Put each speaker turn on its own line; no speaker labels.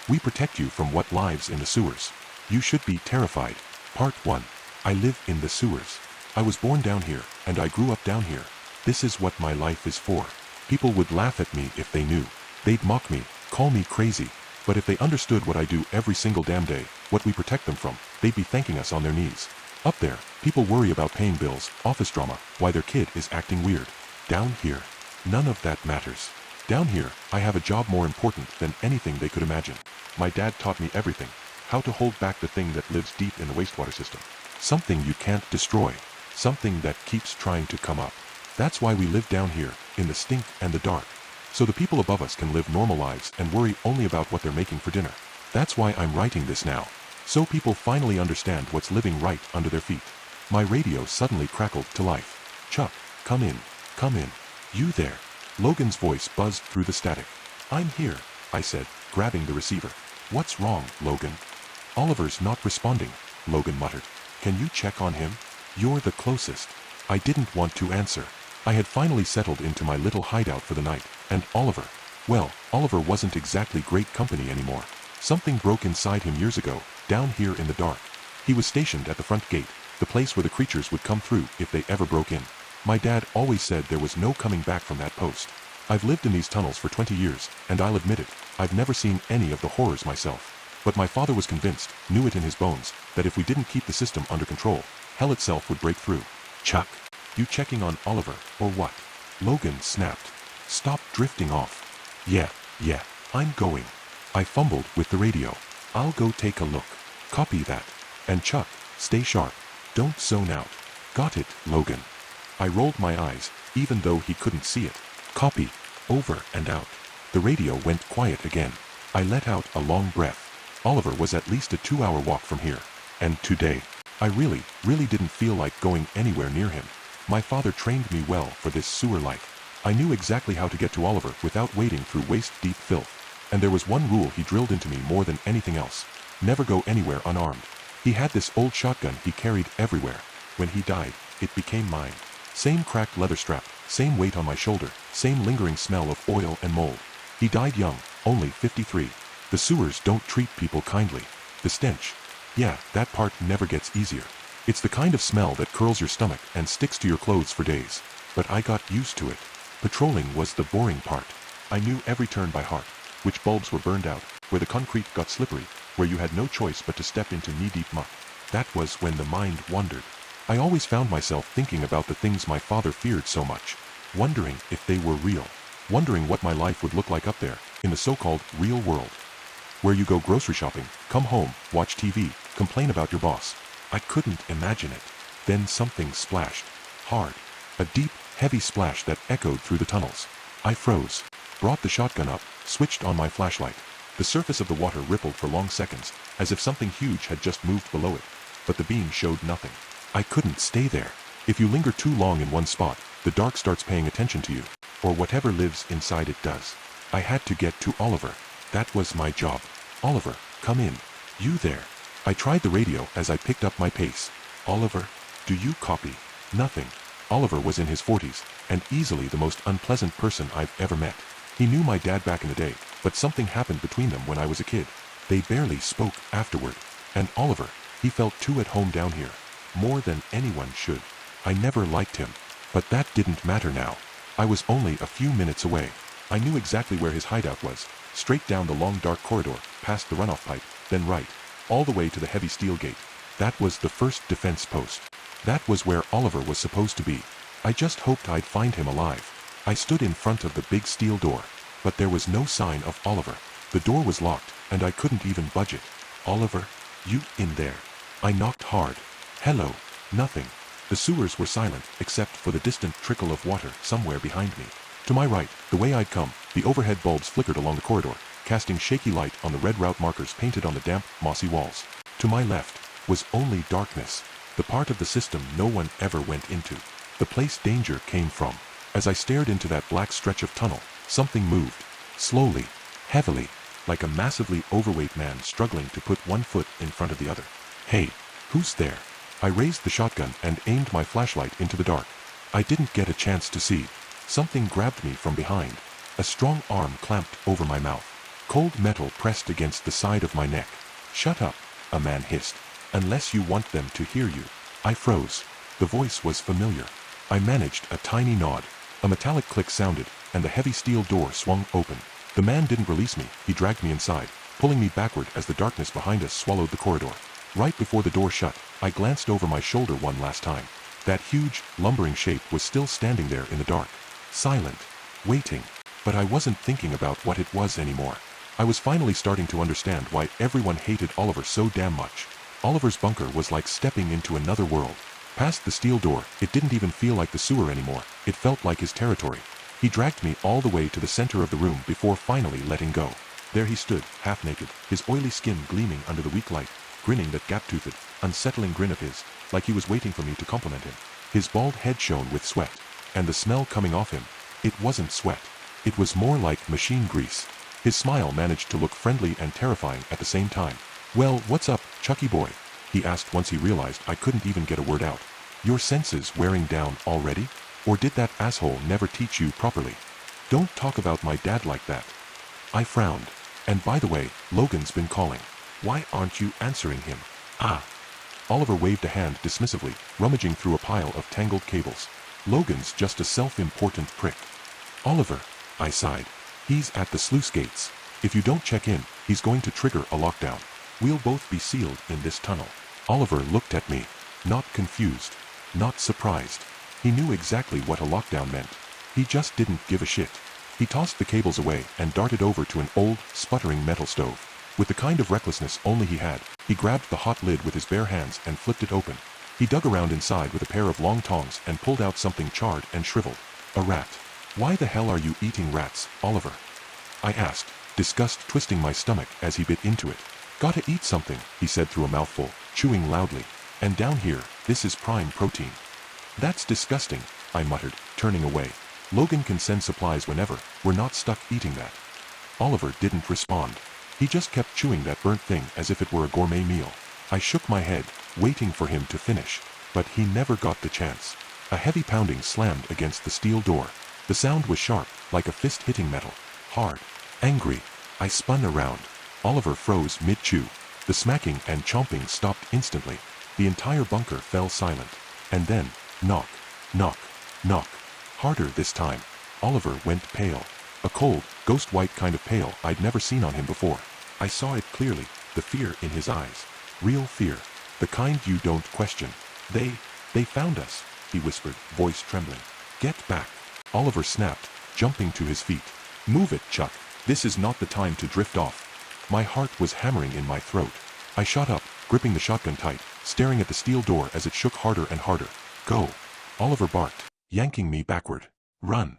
We protect you from what lives in the sewers. You should be terrified. Part 1. I live in the sewers. I was born down here, and I grew up down here. This is what my life is for. People would laugh at me if they knew. They'd mock me, call me crazy. But if they understood what I do every single damn day, what we protect them from, they'd be thanking us on their knees. Up there, people worry about paying bills, office drama, why their kid is acting weird. Down here, none of that matters. Down here, I have a job more important than anything they could imagine. My dad taught me everything. How to hold back the thing that lives deep in the wastewater system. Something you can't destroy. Something that keeps trying to come up. That's why we live down here, in the stink and the dark. So the people above us can live normal lives and worry only about what they're making for dinner. That's why I'm writing this now. So people finally understand what's living right under their feet. My radio suddenly crackled to life. Chuck, come in, come in. You there. Logan's voice buzzed through the static. I'm here, I said, grabbing the receiver. What's wrong, Logan? Oliver's not responding, Logan muttered. Can you check on him? You're the closest. I didn't want to answer. I had finally settled into my little hideout for the night, and Oliver, well, Oliver wasn't exactly great company anymore. Something broke inside him years ago, down here in the dark. He was stationed at the front gate, the place where the creatures would come through if they ever broke in. My dad always said there was no coming back from that post. I've lived in these tunnels for 20 years, and I'll admit it, I've never seen any of the horrors myself. But my father was convinced, knew it in his bones, that if we didn't keep the system under control, hell itself would break through. Chuck, you checking on Oliver, or what? Logan snapped. Stop drifting off. Yeah, I'm going. I fumbled with the radio. I'll go take a look. Copy that. And Chuck, stay sharp. Don't zone out. Got it, Logan. I rolled my eyes, even though he couldn't see it. Copy. Over and out. The radio went quiet again. I let out a long breath. Oliver was at least a 2-hour walk from here. And today, I really didn't feel like going anywhere near him. My father trained me well for this sewer life. I knew exactly how to get to Oliver without wading through waist-deep filth. And there was one rule he drilled into me more than anything else. Never go anywhere unarmed. He had this old shotgun he carried everywhere. When he died, it became mine. Same cracked leather strap, same weight on my shoulder, same lingering smell of oil and mold. He died young, only 53. The sewers don't treat people kindly. The stench. Yeah, that part never gets easier. It's the kind of smell that curls your stomach and sticks to your clothes for days. But I got used to it. Patrolling was the boring part. I knew every turn by heart. Which bulbs were burned out, where the concrete got slippery, where you had no choice but to step into knee-deep muck. That was when the mind wandered. I always found myself thinking about the things my father feared so much. Wondering if they were real. Wondering what my life would look like up there, in the so-called real world. Where you go grocery shopping, come home, watch TV, complain about your boss. I couldn't imagine it. Then something splashed. Hard. A deep, heavy splash that echoed through the tunnels. I froze. Brought the shotgun up, switched on my flashlight. The surface of the water rippled for long seconds, as if something huge had just moved below it. But the beam showed nothing. I couldn't stay there. If you linger too long in one spot, the dark starts paying attention to you. Or whatever lives inside it does. I had to get to Oliver. That was my job. Oliver, come in. You there. I tried the radio as I picked up my pace. Oliver, do you copy? Nothing. Oliver was in his 40s, and easily the most unpleasant person I've ever met. He knew my dad back in the day, but something happened between them when I was a kid. They barely spoke afterward. And Oliver, he felt too at home down here. More than anyone should. I never liked him. But that didn't matter now. I was only a few minutes away. I knew exactly where his hideout was. Straight down the long dark corridor, past the runoff pipe, then right. All the way to the heavy steel gate. That was the first defense post. That was where Oliver was supposed to be. I just hoped I'd find him alive. I stood in front of the big steel door. But there was no sign of Oliver. The door was locked, and I couldn't even budge it. Oliver, you in there? I knocked hard. Hello. Nothing. The sewers were silent, except for the distant trickle of water somewhere behind me. To my right, the way I'd come, the overhead bulbs flickered along the corridor, casting shaky light on the red route markers painted on the damp, mossy walls. To my left was only darkness, the part of the system no one ever went into. The place danger came from. As I stared into that black stretch of tunnel, something moved. Slowly, heavily, like a massively overweight man struggling to put one foot in front of the other. Hey, who's there? I raised the shotgun and aimed my flashlight into the dark. I didn't get a chance to see. Something grabbed me from behind. A strong arm clamped over my mouth. Cold metal pressed against the side of my neck. "Shut up," a man hissed. "Unless you want them to hear you." I froze. The voice was familiar. I managed a tiny nod. A metallic click sounded, and the heavy steel door swung open. The man didn't release me, he dragged me inside, pulling me backward as the darkness behind us swallowed the corridor. Right before the door shut, I glanced over my shoulder one last time. That huge, lumbering shape was still standing there in the dark. Silent. Waiting. But I wasn't thinking about what it was anymore. I was finally starting to understand why everyone hated Oliver so damn much. Oliver's bunker was like stepping into another world. Past the steel door, it didn't even feel like the sewer anymore, it felt like his territory. He dragged me all the way to the center of the room before finally letting go. There he stood, half naked, his oily skin gleaming under the weak light, grinning that gap-toothed, unsettling grin of his, like he was waiting for me to compliment him. His bald head shone with sweat, and the smell coming off him, it wasn't sweat. It was more like machine grease. His smile managed to look friendly and terrifying at the same time. "Well, what's up, Chucky boy?" he asked once he realized I couldn't even get a word out. "Your senses wearing down already? Or did that asshole never teach you properly? Don't talk about my dad like that." I frowned. "And by the way, Logan's been calling. Why aren't you answering him?" "Ah." Oliver waved a hand dismissively, rummaging through a pile of tangled cables. "Logan's just a self-important prick." "Oliver," I sighed. "He's at the sluice gates. If you don't check in, he's going to trigger a lockdown. We'll both be sealed in this tunnel." Oliver looked at me. Not confused. Not surprised. He knew exactly what a lockdown meant. He just didn't give a shit. He tossed the cables away and darted over to an old, sputtering metal stove. With the kind of recklessness only he had, he grabbed the hot lid with his bare hands and flipped it open. He dug around inside with a pair of long tongs and pulled out something charred and shriveled. A rat. "Why the hell are you eating rats, Oliver?" I asked, disgust twisting my stomach as he bit into it. "Gotta eat something," he said through a mouthful, chewing loudly. "And down here, this is prime protein." "That's disgusting," I muttered, turning away. "Logan can send supplies whenever, we're not stuck eating that." Oliver didn't respond. He just kept chewing that burnt thing as if it were a gourmet meal. I shook my head, waiting for him to finish. But he never got the chance. A heavy pounding slammed against the steel door. The sound was sharp, like a fist hitting metal. Hard. Angry. I spun around. Oliver froze mid-chew. The smacking and chomping stopped instantly. The entire bunker fell silent. And then, knock, knock, knock. Harder this time. Oliver went pale. A cold, ghost-white kind of pale I'd never seen on him before. I saw it clearly, the fear in his eyes. Real fear. The kind you don't question. They found us," he whispered, voice trembling. "Get back." Oliver snapped, jumping to his feet. "Move it, Chuck. This is not the time to drift off." My heart was hammering in my throat. I shot up, gripping the shotgun tight, staring at the steel door as it shook harder and harder. "Go!" Oliver barked, yanking me backward. "Run!"